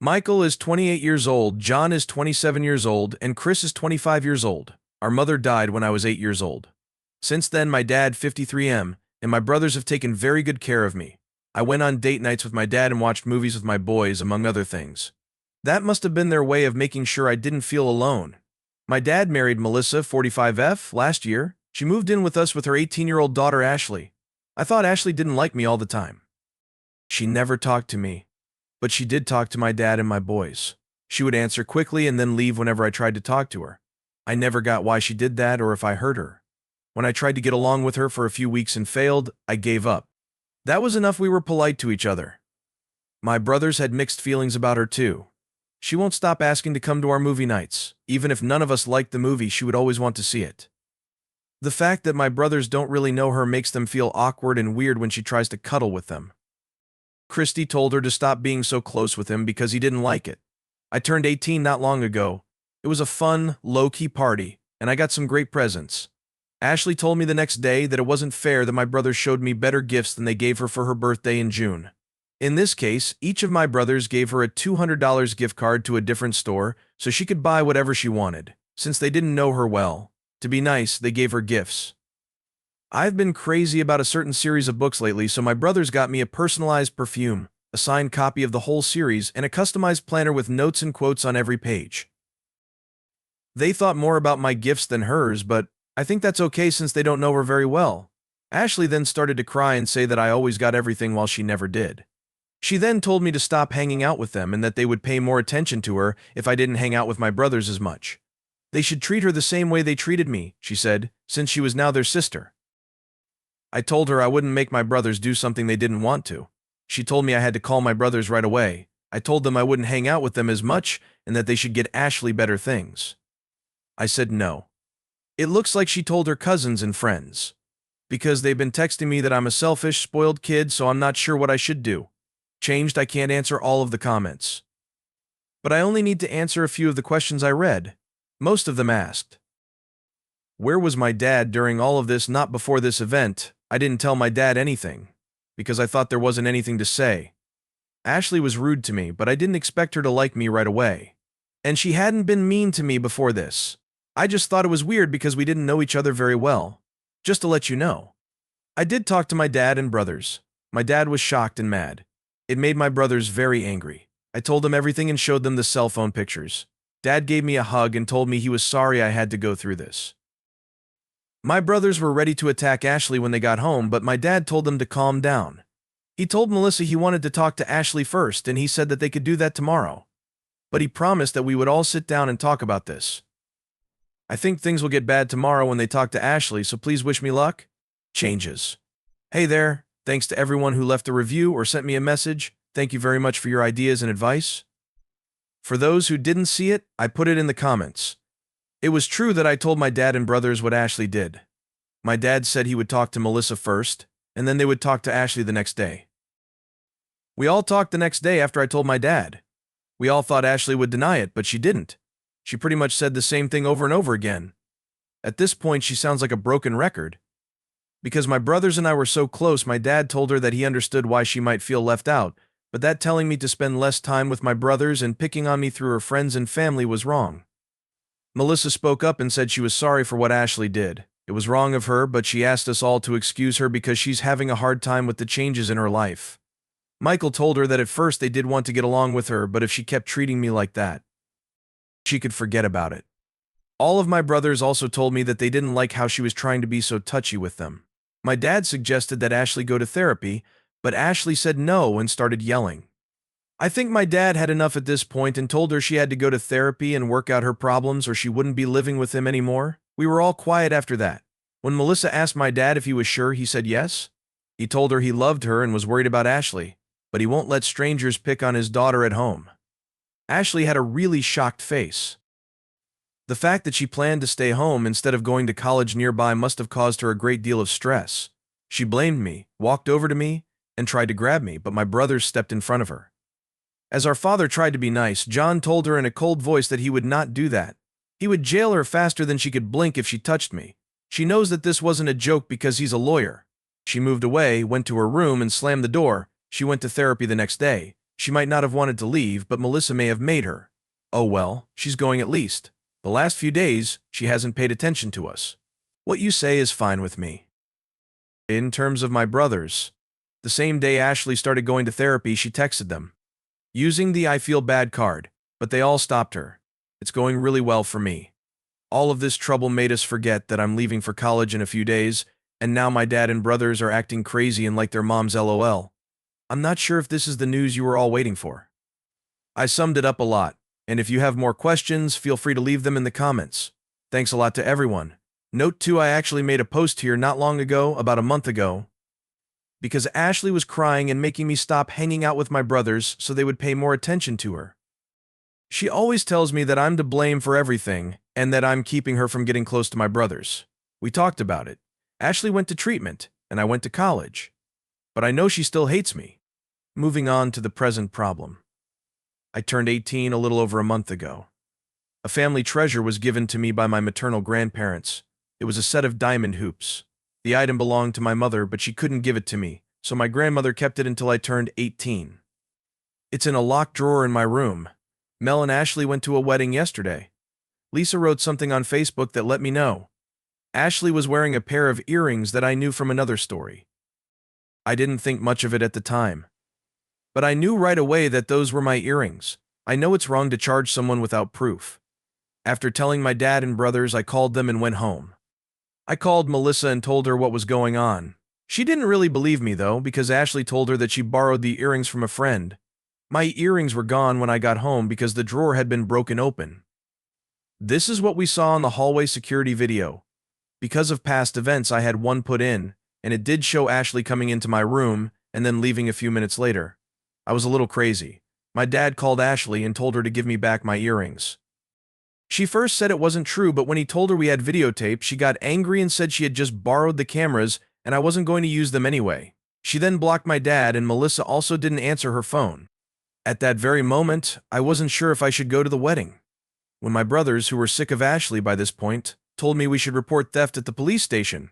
Michael is 28 years old, John is 27 years old, and Chris is 25 years old. Our mother died when I was 8 years old. Since then, my dad, 53M, and my brothers have taken very good care of me. I went on date nights with my dad and watched movies with my boys, among other things. That must have been their way of making sure I didn't feel alone. My dad married Melissa, 45F, last year. She moved in with us with her 18-year-old daughter, Ashley. I thought Ashley didn't like me all the time. She never talked to me, but she did talk to my dad and my boys. She would answer quickly and then leave whenever I tried to talk to her. I never got why she did that or if I hurt her. When I tried to get along with her for a few weeks and failed, I gave up. That was enough. We were polite to each other. My brothers had mixed feelings about her too. She won't stop asking to come to our movie nights. Even if none of us liked the movie, she would always want to see it. The fact that my brothers don't really know her makes them feel awkward and weird when she tries to cuddle with them. Christy told her to stop being so close with him because he didn't like it. I turned 18 not long ago. It was a fun, low-key party, and I got some great presents. Ashley told me the next day that it wasn't fair that my brothers showed me better gifts than they gave her for her birthday in June. In this case, each of my brothers gave her a $200 gift card to a different store so she could buy whatever she wanted. Since they didn't know her well, to be nice, they gave her gifts. I've been crazy about a certain series of books lately, so my brothers got me a personalized perfume, a signed copy of the whole series, and a customized planner with notes and quotes on every page. They thought more about my gifts than hers, but I think that's okay since they don't know her very well. Ashley then started to cry and say that I always got everything while she never did. She then told me to stop hanging out with them and that they would pay more attention to her if I didn't hang out with my brothers as much. They should treat her the same way they treated me, she said, since she was now their sister. I told her I wouldn't make my brothers do something they didn't want to. She told me I had to call my brothers right away. I told them I wouldn't hang out with them as much and that they should get Ashley better things. I said no. It looks like she told her cousins and friends. Because they've been texting me that I'm a selfish, spoiled kid, so I'm not sure what I should do. Changed, I can't answer all of the comments. But I only need to answer a few of the questions I read. Most of them asked, where was my dad during all of this? Not before this event. I didn't tell my dad anything, because I thought there wasn't anything to say. Ashley was rude to me, but I didn't expect her to like me right away. And she hadn't been mean to me before this. I just thought it was weird because we didn't know each other very well. Just to let you know. I did talk to my dad and brothers. My dad was shocked and mad. It made my brothers very angry. I told them everything and showed them the cell phone pictures. Dad gave me a hug and told me he was sorry I had to go through this. My brothers were ready to attack Ashley when they got home, but my dad told them to calm down. He told Melissa he wanted to talk to Ashley first, and he said that they could do that tomorrow. But he promised that we would all sit down and talk about this. I think things will get bad tomorrow when they talk to Ashley, so please wish me luck. Changes. Hey there, thanks to everyone who left a review or sent me a message. Thank you very much for your ideas and advice. For those who didn't see it, I put it in the comments. It was true that I told my dad and brothers what Ashley did. My dad said he would talk to Melissa first, and then they would talk to Ashley the next day. We all talked the next day after I told my dad. We all thought Ashley would deny it, but she didn't. She pretty much said the same thing over and over again. At this point, she sounds like a broken record. Because my brothers and I were so close, my dad told her that he understood why she might feel left out, but that telling me to spend less time with my brothers and picking on me through her friends and family was wrong. Melissa spoke up and said she was sorry for what Ashley did. It was wrong of her, but she asked us all to excuse her because she's having a hard time with the changes in her life. Michael told her that at first they did want to get along with her, but if she kept treating me like that, she could forget about it. All of my brothers also told me that they didn't like how she was trying to be so touchy with them. My dad suggested that Ashley go to therapy, but Ashley said no and started yelling. I think my dad had enough at this point and told her she had to go to therapy and work out her problems or she wouldn't be living with him anymore. We were all quiet after that. When Melissa asked my dad if he was sure, he said yes. He told her he loved her and was worried about Ashley, but he won't let strangers pick on his daughter at home. Ashley had a really shocked face. The fact that she planned to stay home instead of going to college nearby must have caused her a great deal of stress. She blamed me, walked over to me, and tried to grab me, but my brothers stepped in front of her. As our father tried to be nice, John told her in a cold voice that he would not do that. He would jail her faster than she could blink if she touched me. She knows that this wasn't a joke because he's a lawyer. She moved away, went to her room, and slammed the door. She went to therapy the next day. She might not have wanted to leave, but Melissa may have made her. Oh well, she's going at least. The last few days, she hasn't paid attention to us. What you say is fine with me. In terms of my brothers, the same day Ashley started going to therapy, she texted them, using the I feel bad card, but they all stopped her. It's going really well for me. All of this trouble made us forget that I'm leaving for college in a few days, and now my dad and brothers are acting crazy and like their mom's LOL. I'm not sure if this is the news you were all waiting for. I summed it up a lot, and if you have more questions, feel free to leave them in the comments. Thanks a lot to everyone. Note too, I actually made a post here not long ago, about a month ago, because Ashley was crying and making me stop hanging out with my brothers so they would pay more attention to her. She always tells me that I'm to blame for everything and that I'm keeping her from getting close to my brothers. We talked about it. Ashley went to treatment, and I went to college. But I know she still hates me. Moving on to the present problem. I turned 18 a little over a month ago. A family treasure was given to me by my maternal grandparents. It was a set of diamond hoops. The item belonged to my mother, but she couldn't give it to me, so my grandmother kept it until I turned 18. It's in a locked drawer in my room. Mel and Ashley went to a wedding yesterday. Lisa wrote something on Facebook that let me know. Ashley was wearing a pair of earrings that I knew from another story. I didn't think much of it at the time. But I knew right away that those were my earrings. I know it's wrong to charge someone without proof. After telling my dad and brothers, I called them and went home. I called Melissa and told her what was going on. She didn't really believe me though, because Ashley told her that she borrowed the earrings from a friend. My earrings were gone when I got home because the drawer had been broken open. This is what we saw in the hallway security video. Because of past events, I had one put in, and it did show Ashley coming into my room and then leaving a few minutes later. I was a little crazy. My dad called Ashley and told her to give me back my earrings. She first said it wasn't true, but when he told her we had videotape, she got angry and said she had just borrowed the cameras and I wasn't going to use them anyway. She then blocked my dad, and Melissa also didn't answer her phone. At that very moment, I wasn't sure if I should go to the wedding. When my brothers, who were sick of Ashley by this point, told me we should report theft at the police station.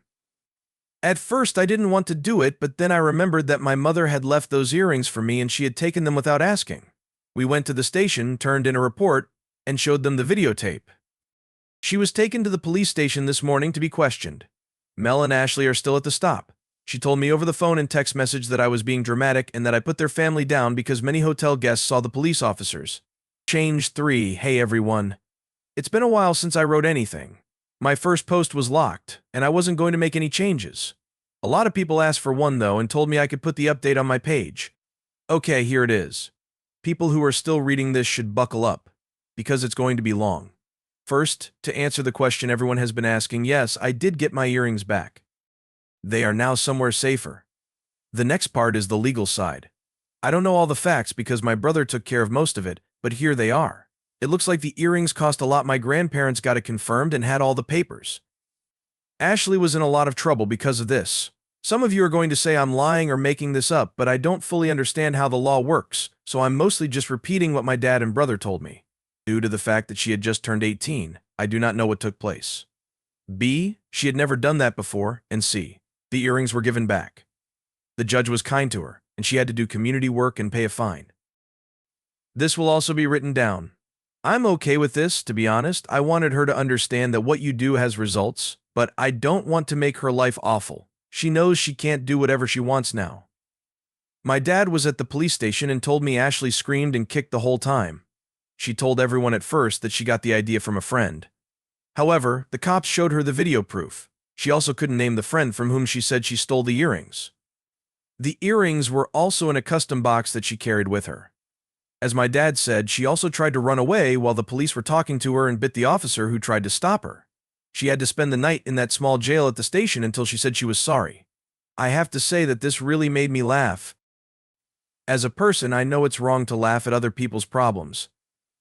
At first, I didn't want to do it, but then I remembered that my mother had left those earrings for me and she had taken them without asking. We went to the station, turned in a report, and showed them the videotape. She was taken to the police station this morning to be questioned. Mel and Ashley are still at the stop. She told me over the phone and text message that I was being dramatic and that I put their family down because many hotel guests saw the police officers. Change 3. Hey everyone. It's been a while since I wrote anything. My first post was locked, and I wasn't going to make any changes. A lot of people asked for one though and told me I could put the update on my page. Okay, here it is. People who are still reading this should buckle up, because it's going to be long. First, to answer the question everyone has been asking, yes, I did get my earrings back. They are now somewhere safer. The next part is the legal side. I don't know all the facts because my brother took care of most of it, but here they are. It looks like the earrings cost a lot. My grandparents got it confirmed and had all the papers. Ashley was in a lot of trouble because of this. Some of you are going to say I'm lying or making this up, but I don't fully understand how the law works, so I'm mostly just repeating what my dad and brother told me. Due to the fact that she had just turned 18, I do not know what took place. B, she had never done that before, and C, the earrings were given back. The judge was kind to her, and she had to do community work and pay a fine. This will also be written down. I'm okay with this, to be honest. I wanted her to understand that what you do has results, but I don't want to make her life awful. She knows she can't do whatever she wants now. My dad was at the police station and told me Ashley screamed and kicked the whole time. She told everyone at first that she got the idea from a friend. However, the cops showed her the video proof. She also couldn't name the friend from whom she said she stole the earrings. The earrings were also in a custom box that she carried with her. As my dad said, she also tried to run away while the police were talking to her and bit the officer who tried to stop her. She had to spend the night in that small jail at the station until she said she was sorry. I have to say that this really made me laugh. As a person, I know it's wrong to laugh at other people's problems.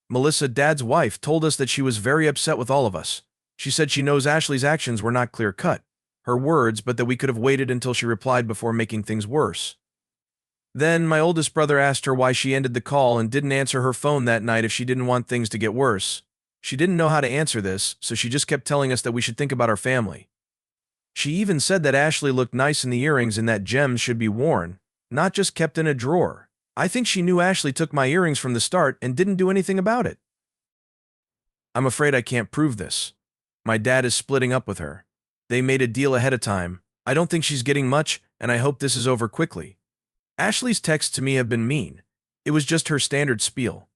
Melissa, Dad's wife, told us that she was very upset with all of us. She said she knows Ashley's actions were not clear-cut, her words, but that we could have waited until she replied before making things worse. Then, my oldest brother asked her why she ended the call and didn't answer her phone that night if she didn't want things to get worse. She didn't know how to answer this, so she just kept telling us that we should think about our family. She even said that Ashley looked nice in the earrings and that gems should be worn, not just kept in a drawer. I think she knew Ashley took my earrings from the start and didn't do anything about it. I'm afraid I can't prove this. My dad is splitting up with her. They made a deal ahead of time. I don't think she's getting much, and I hope this is over quickly. Ashley's texts to me have been mean. It was just her standard spiel.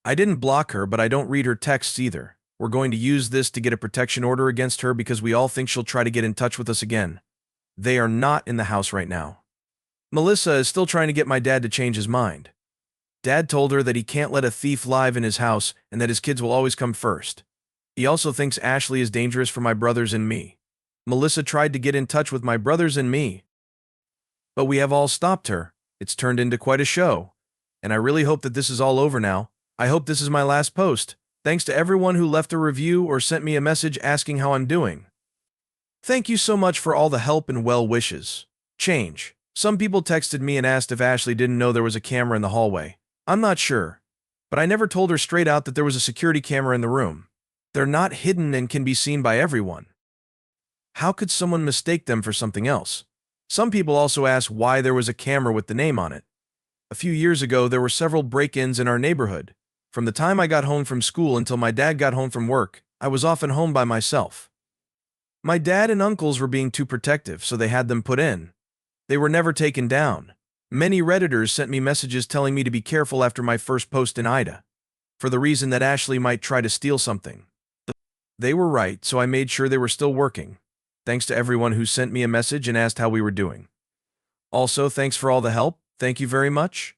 I didn't block her, but I don't read her texts either. We're going to use this to get a protection order against her because we all think she'll try to get in touch with us again. They are not in the house right now. Melissa is still trying to get my dad to change his mind. Dad told her that he can't let a thief live in his house and that his kids will always come first. He also thinks Ashley is dangerous for my brothers and me. Melissa tried to get in touch with my brothers and me, but we have all stopped her. It's turned into quite a show. And I really hope that this is all over now. I hope this is my last post. Thanks to everyone who left a review or sent me a message asking how I'm doing. Thank you so much for all the help and well wishes. Change. Some people texted me and asked if Ashley didn't know there was a camera in the hallway. I'm not sure, but I never told her straight out that there was a security camera in the room. They're not hidden and can be seen by everyone. How could someone mistake them for something else? Some people also asked why there was a camera with the name on it. A few years ago, there were several break-ins in our neighborhood. From the time I got home from school until my dad got home from work, I was often home by myself. My dad and uncles were being too protective, so they had them put in. They were never taken down. Many Redditors sent me messages telling me to be careful after my first post in Ida, for the reason that Ashley might try to steal something. They were right, so I made sure they were still working. Thanks to everyone who sent me a message and asked how we were doing. Also, thanks for all the help. Thank you very much.